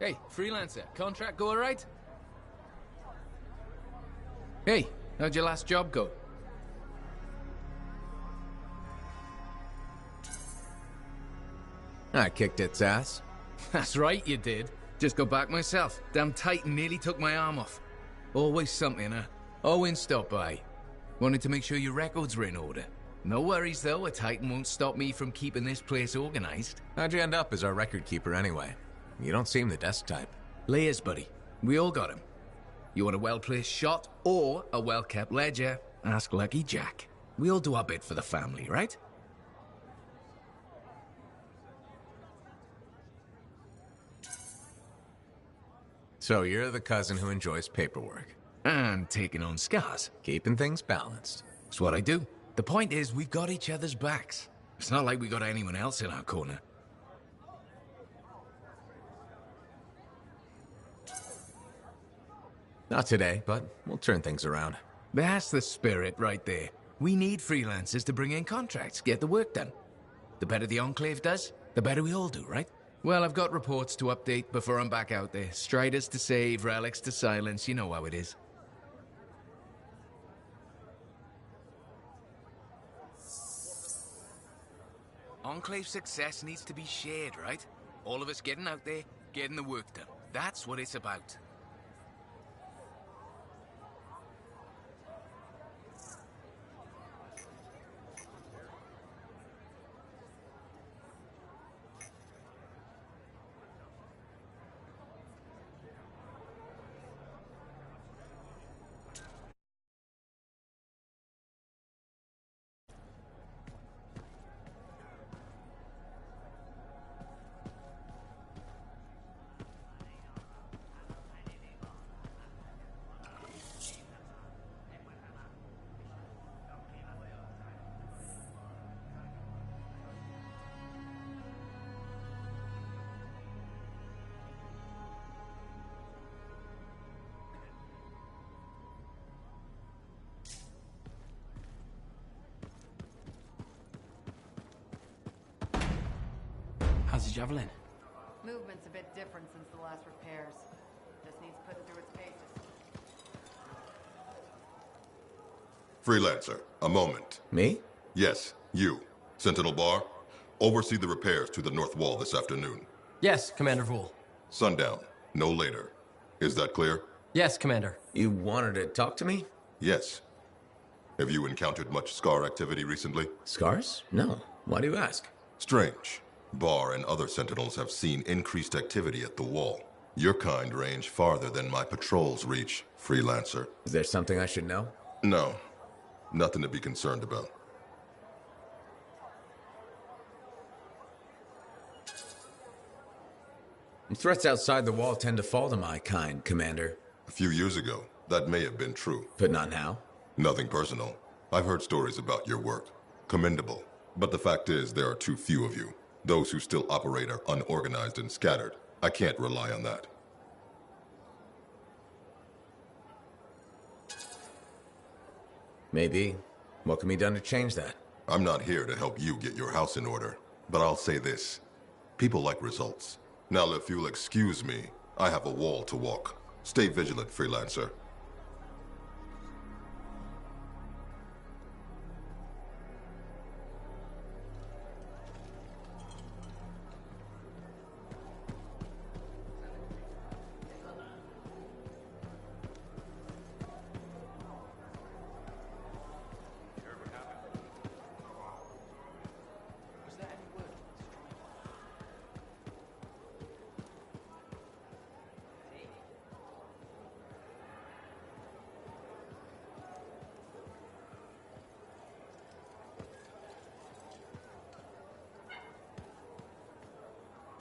Hey, freelancer, contract go alright? Hey, how'd your last job go? I kicked its ass. That's right, you did. Just got back myself. Damn Titan nearly took my arm off. Always something, huh? Owen stopped by. Wanted to make sure your records were in order. No worries, though. A Titan won't stop me from keeping this place organized. How'd you end up as our record keeper anyway? You don't seem the desk type. Layers, buddy. We all got him. You want a well-placed shot or a well-kept ledger? Ask Lucky Jack. We all do our bit for the family, right? So you're the cousin who enjoys paperwork. And taking on scars. Keeping things balanced. It's what I do. The point is, we've got each other's backs. It's not like we got anyone else in our corner. Not today, but we'll turn things around. That's the spirit right there. We need freelancers to bring in contracts, get the work done. The better the Enclave does, the better we all do, right? Well, I've got reports to update before I'm back out there. Striders to save, relics to silence, you know how it is. Enclave success needs to be shared, right? All of us getting out there, getting the work done. That's what it's about. How's the Javelin? Movement's a bit different since the last repairs. Just needs putting through its paces. Freelancer, a moment. Me? Yes, you. Sentinel Bar, oversee the repairs to the north wall this afternoon. Yes, Commander Vool. Sundown, no later. Is that clear? Yes, Commander. You wanted to talk to me? Yes. Have you encountered much SCAR activity recently? Scars? No. Why do you ask? Strange. Bar and other Sentinels have seen increased activity at the wall. Your kind range farther than my patrols reach, Freelancer. Is there something I should know? No. Nothing to be concerned about. Threats outside the wall tend to fall to my kind, Commander. A few years ago, that may have been true. But not now? Nothing personal. I've heard stories about your work. Commendable. But the fact is, there are too few of you. Those who still operate are unorganized and scattered. I can't rely on that. Maybe. What can be done to change that? I'm not here to help you get your house in order, but I'll say this. People like results. Now, if you'll excuse me, I have a wall to walk. Stay vigilant, Freelancer.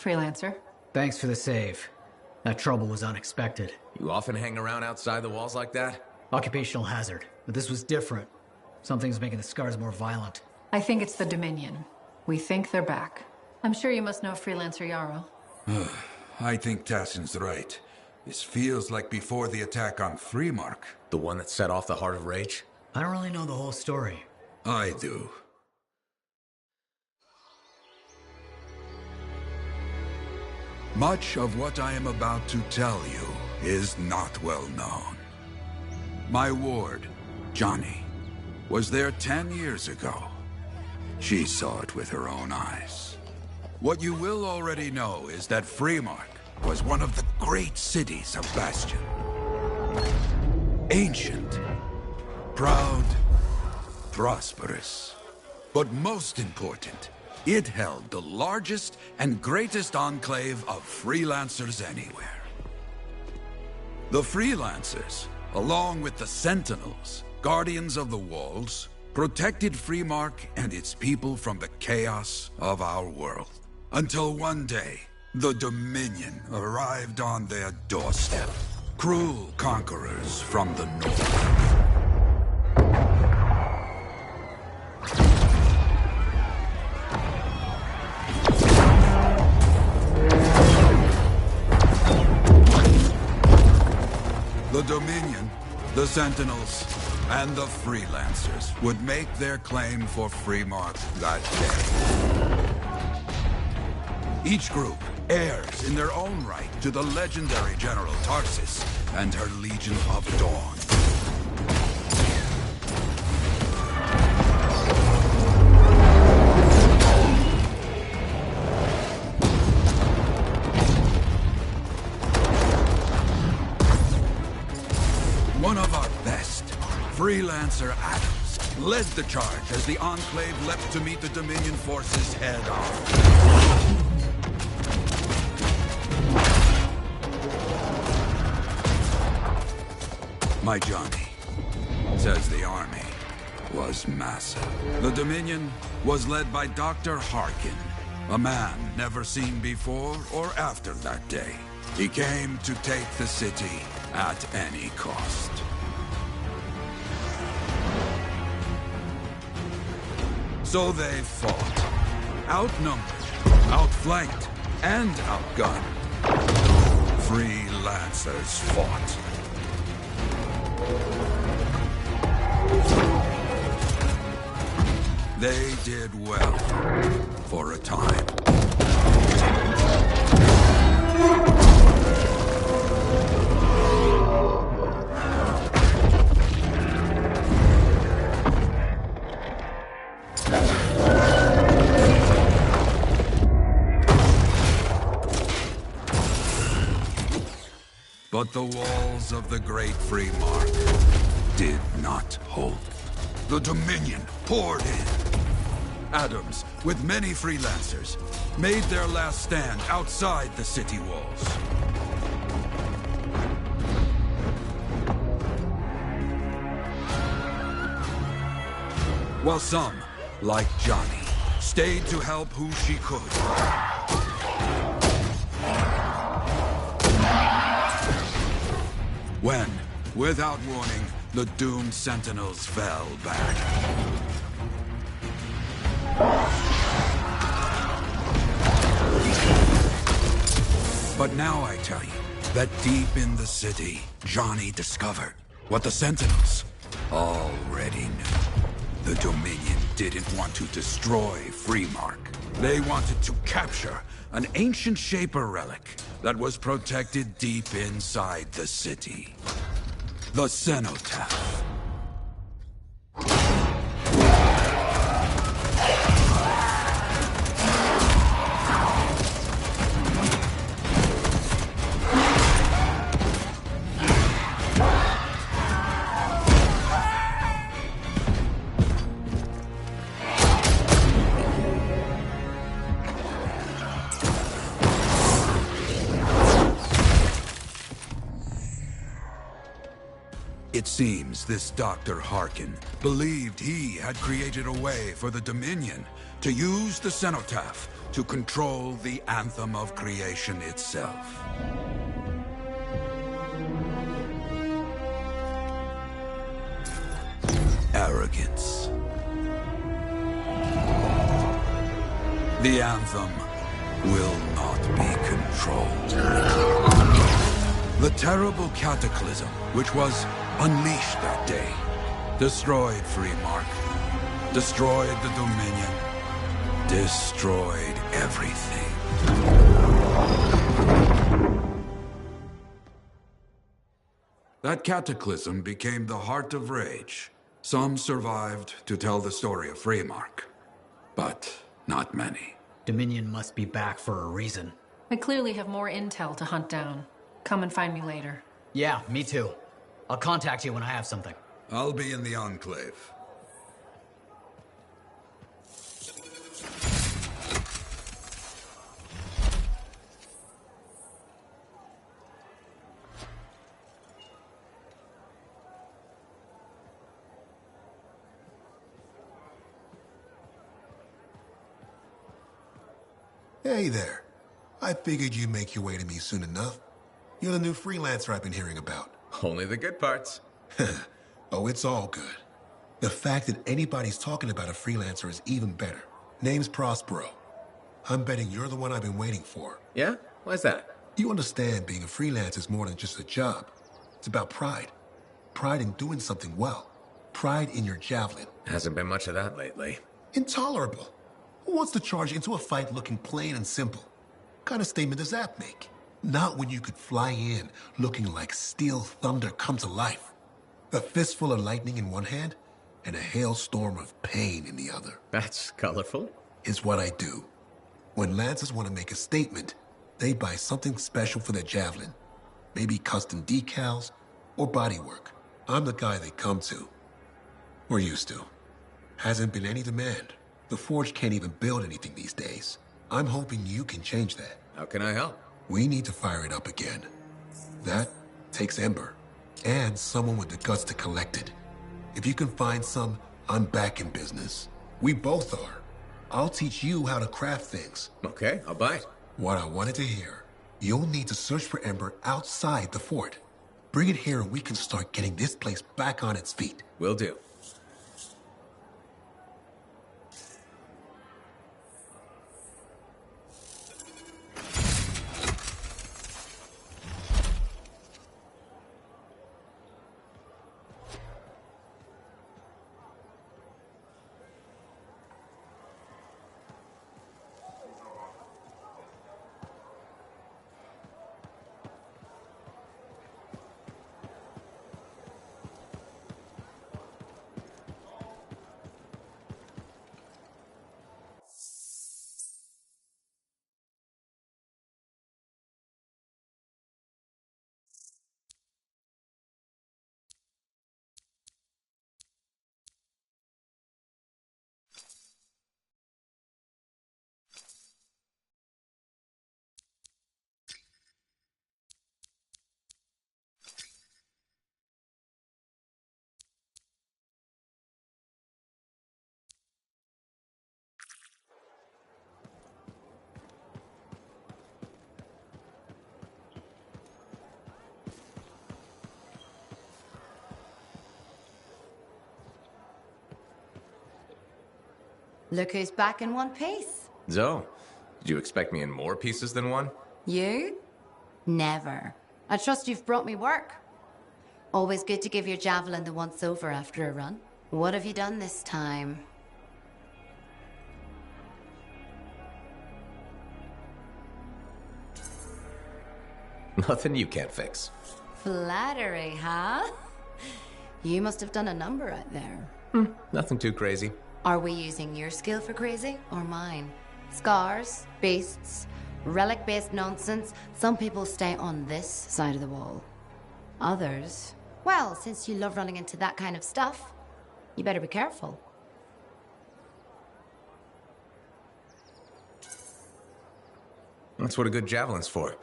Freelancer. Thanks for the save. That trouble was unexpected. You often hang around outside the walls like that? Occupational hazard, but this was different. Something's making the scars more violent. I think it's the Dominion. We think they're back. I'm sure you must know Freelancer Yarrow. I think Tassin's right. This feels like before the attack on Freemark. The one that set off the Heart of Rage? I don't really know the whole story. I do. Much of what I am about to tell you is not well known. My ward, Johnny, was there 10 years ago. She saw it with her own eyes. What you will already know is that Freemark was one of the great cities of Bastion. Ancient, proud, prosperous. But most important, it held the largest and greatest enclave of freelancers anywhere. The freelancers, along with the Sentinels, guardians of the walls, protected Freemark and its people from the chaos of our world. Until one day, the Dominion arrived on their doorstep. Cruel conquerors from the north. The Dominion, the Sentinels, and the Freelancers would make their claim for Freemark that day. Each group heirs in their own right to the legendary General Tarsis and her Legion of Dawn. One of our best, Freelancer Adams, led the charge as the Enclave leapt to meet the Dominion forces head-on. My Johnny says the army was massive. The Dominion was led by Dr. Harkin, a man never seen before or after that day. He came to take the city at any cost. So they fought. Outnumbered, outflanked, and outgunned. Freelancers fought. They did well for a time. But the walls of the Great Freemark did not hold. The Dominion poured in. Adams, with many freelancers, made their last stand outside the city walls. While some, like Johnny, stayed to help who she could. When, without warning, the doomed Sentinels fell back. But now I tell you that deep in the city, Johnny discovered what the Sentinels already knew. The Dominion didn't want to destroy Freemark. They wanted to capture an ancient Shaper relic that was protected deep inside the city. The Cenotaph. It seems this Dr. Harkin believed he had created a way for the Dominion to use the Cenotaph to control the Anthem of creation itself. Arrogance. The Anthem will not be controlled. The terrible cataclysm, which was unleashed that day, destroyed Freemark, destroyed the Dominion, destroyed everything. That cataclysm became the heart of rage. Some survived to tell the story of Freemark, but not many. Dominion must be back for a reason. I clearly have more intel to hunt down. Come and find me later. Yeah, me too. I'll contact you when I have something. I'll be in the Enclave. Hey there. I figured you'd make your way to me soon enough. You're the new freelancer I've been hearing about. Only the good parts. Oh, it's all good. The fact that anybody's talking about a freelancer is even better. Name's Prospero. I'm betting you're the one I've been waiting for. Yeah? Why's that? You understand being a freelancer is more than just a job. It's about pride. Pride in doing something well. Pride in your javelin. Hasn't been much of that lately. Intolerable. Who wants to charge into a fight looking plain and simple? What kind of statement does that make? Not when you could fly in looking like steel thunder come to life. A fistful of lightning in one hand and a hailstorm of pain in the other. That's colorful. Is what I do. When Lancers want to make a statement, they buy something special for their javelin. Maybe custom decals or bodywork. I'm the guy they come to. Or used to. Hasn't been any demand. The Forge can't even build anything these days. I'm hoping you can change that. How can I help? We need to fire it up again. That takes Ember. And someone with the guts to collect it. If you can find some, I'm back in business. We both are. I'll teach you how to craft things. Okay, I'll bite. What I wanted to hear. You'll need to search for Ember outside the fort. Bring it here and we can start getting this place back on its feet. Will do. Look who's back in one piece. Zoe, did you expect me in more pieces than one? You? Never. I trust you've brought me work. Always good to give your javelin the once-over after a run. What have you done this time? Nothing you can't fix. Flattery, huh? You must have done a number out there. Nothing too crazy. Are we using your skill for crazy or mine? Scars, beasts, relic-based nonsense. Some people stay on this side of the wall. Others, well, since you love running into that kind of stuff, you better be careful. That's what a good javelin's for.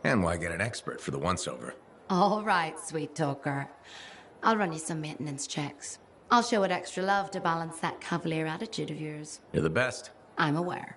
And why get an expert for the once-over. All right, sweet talker. I'll run you some maintenance checks. I'll show it extra love to balance that cavalier attitude of yours. You're the best. I'm aware.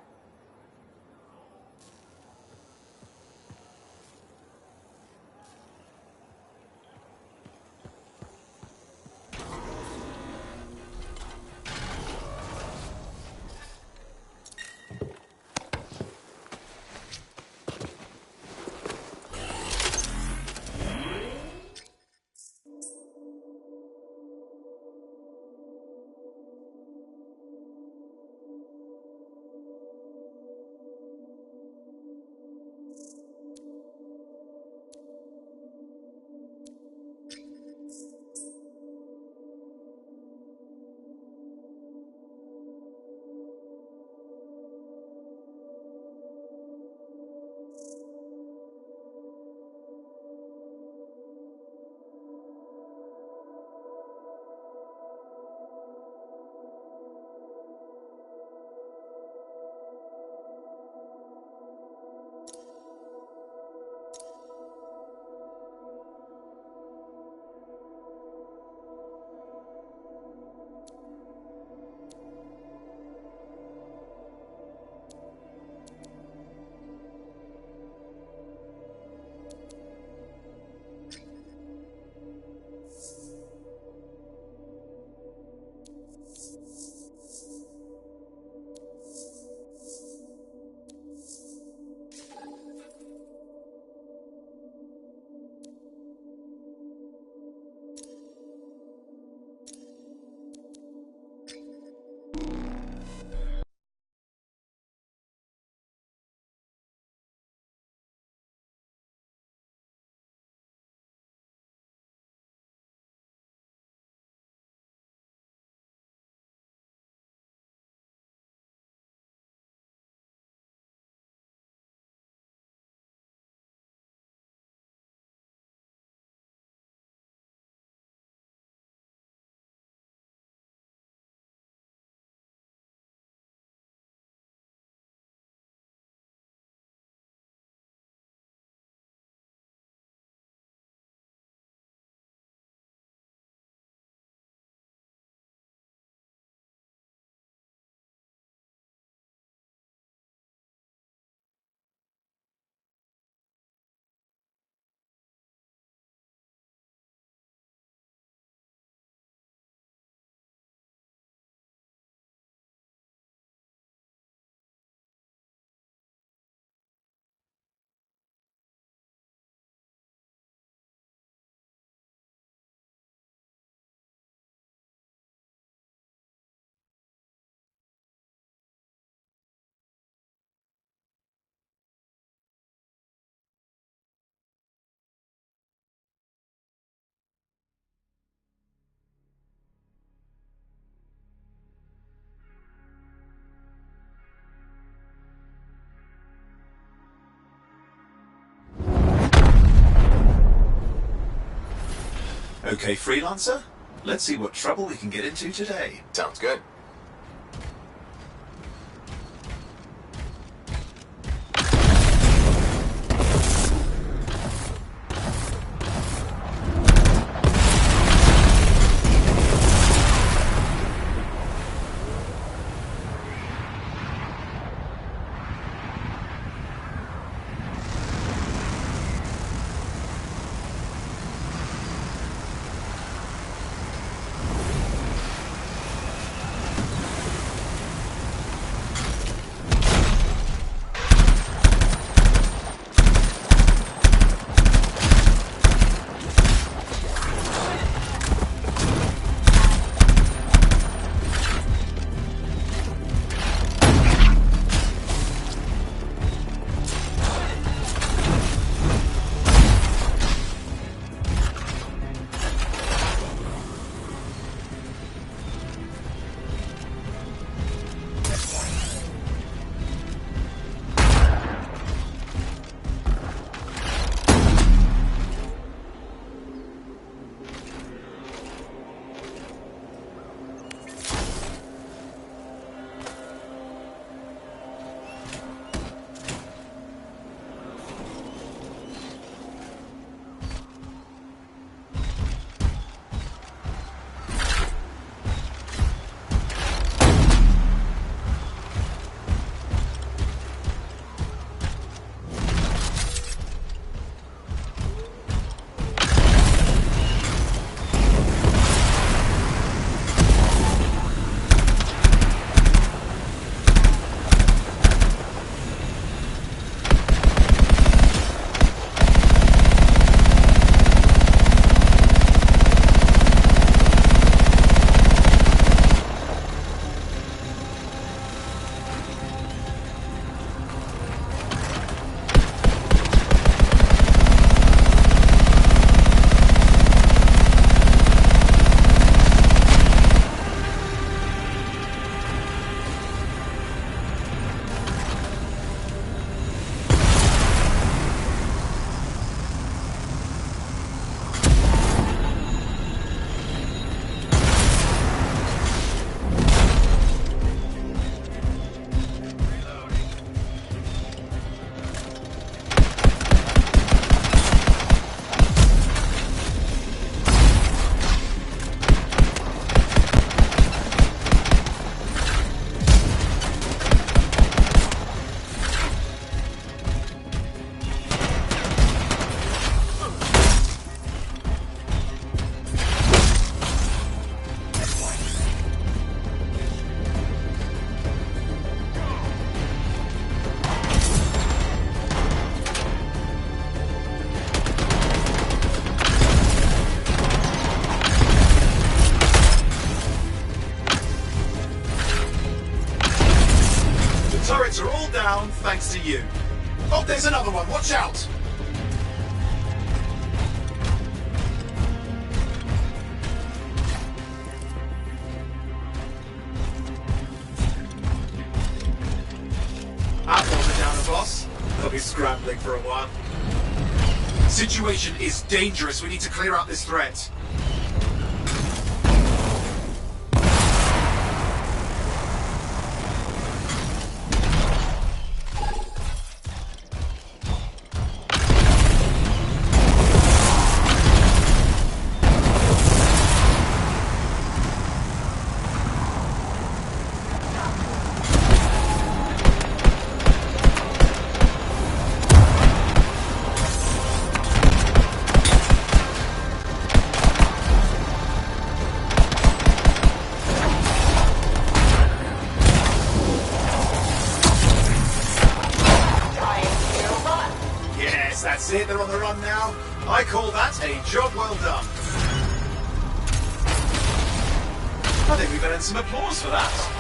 Okay, freelancer? Let's see what trouble we can get into today. Sounds good. Turrets are all down, thanks to you. Oh, there's another one. Watch out! Outlaws are down, boss. They'll be scrambling for a while. Situation is dangerous. We need to clear out this threat. That's it, they're on the run now. I call that a job well done. I think we've earned some applause for that.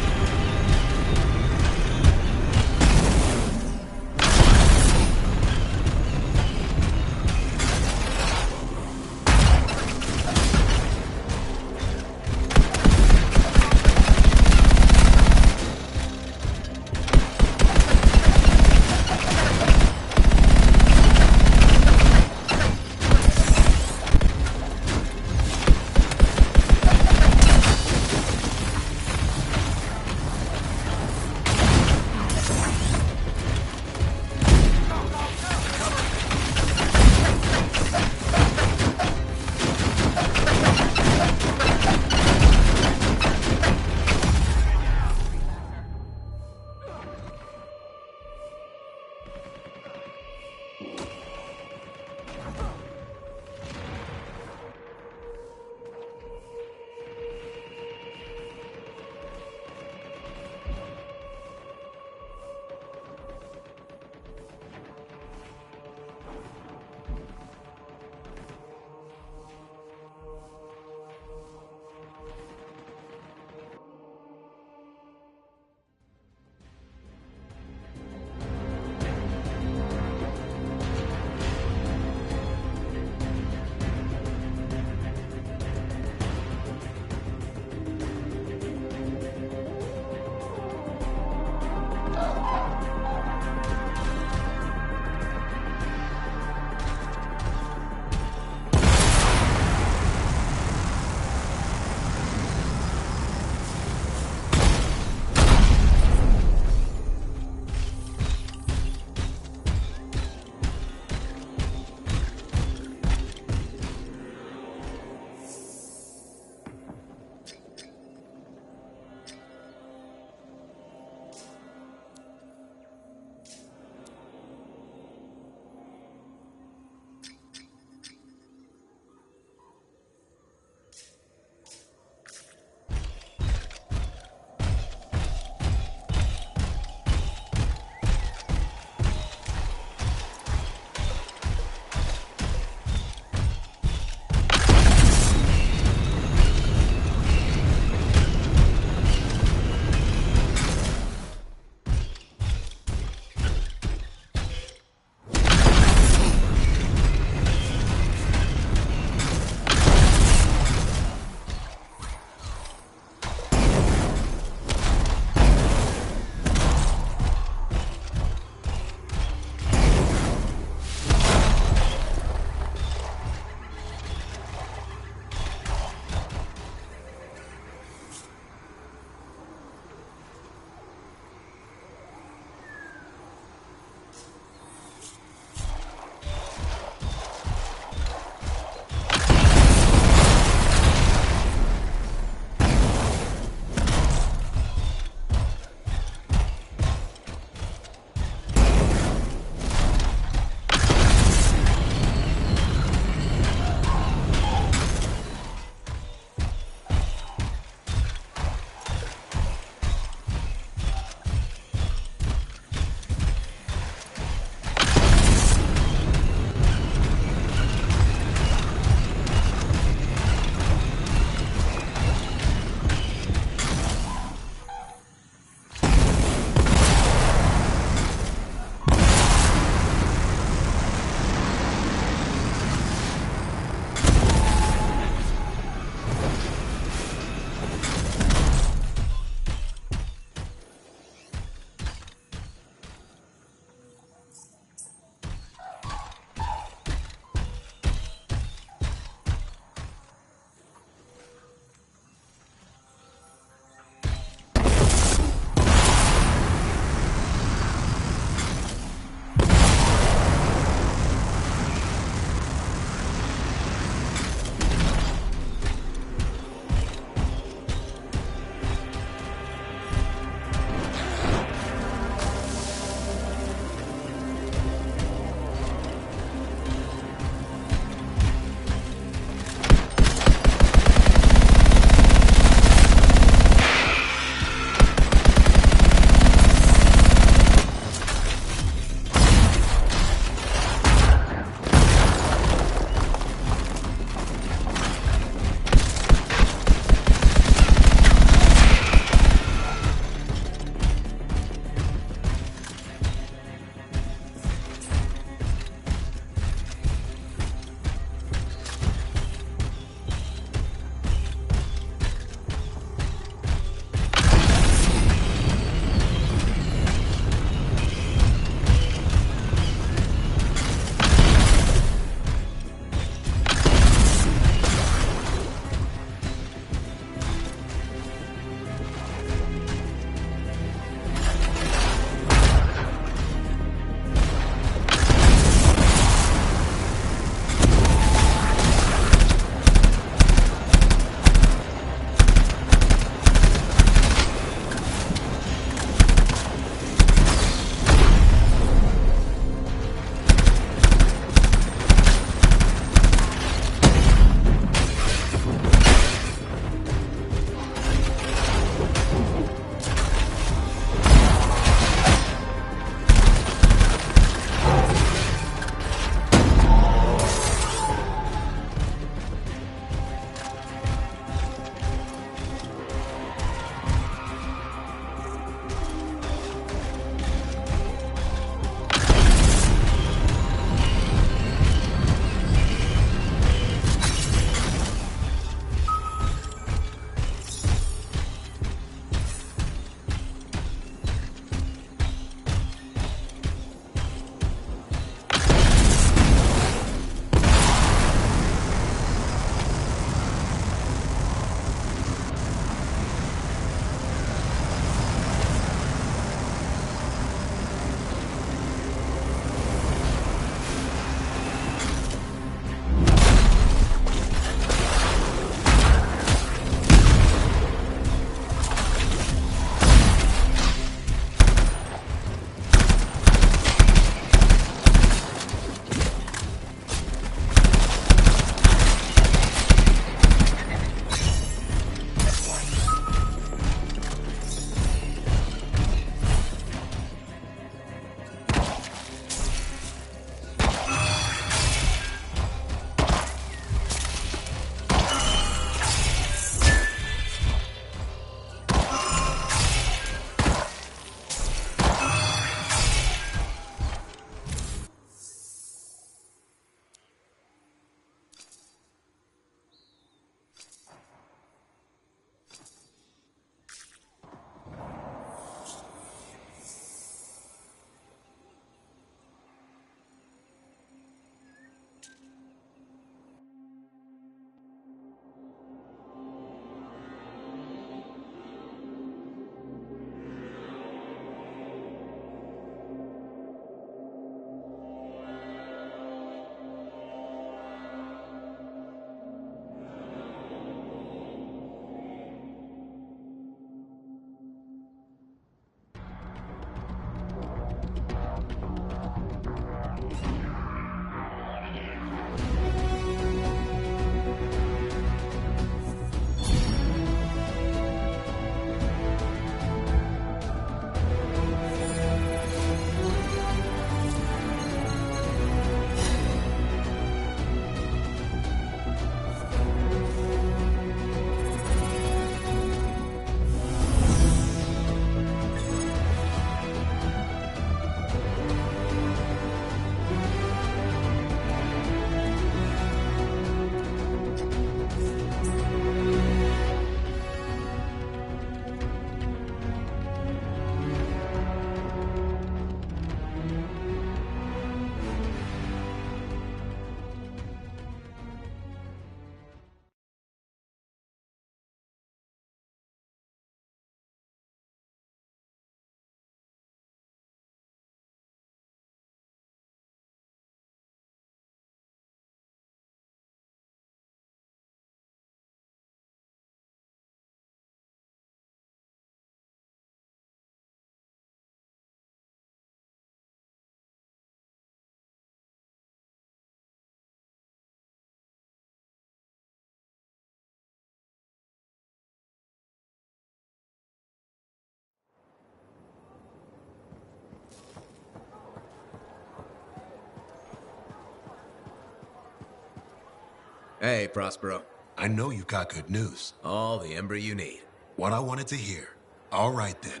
Hey, Prospero. I know you got good news. All the ember you need. What I wanted to hear. All right, then.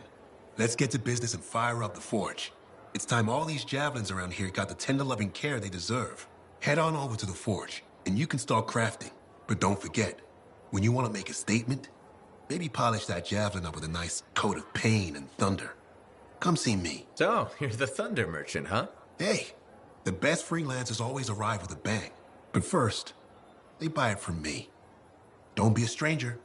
Let's get to business and fire up the forge. It's time all these javelins around here got the tender loving care they deserve. Head on over to the forge, and you can start crafting. But don't forget, when you want to make a statement, maybe polish that javelin up with a nice coat of pain and thunder. Come see me. So, you're the thunder merchant, huh? Hey, the best freelancers always arrive with a bang. But first, they buy it from me. Don't be a stranger.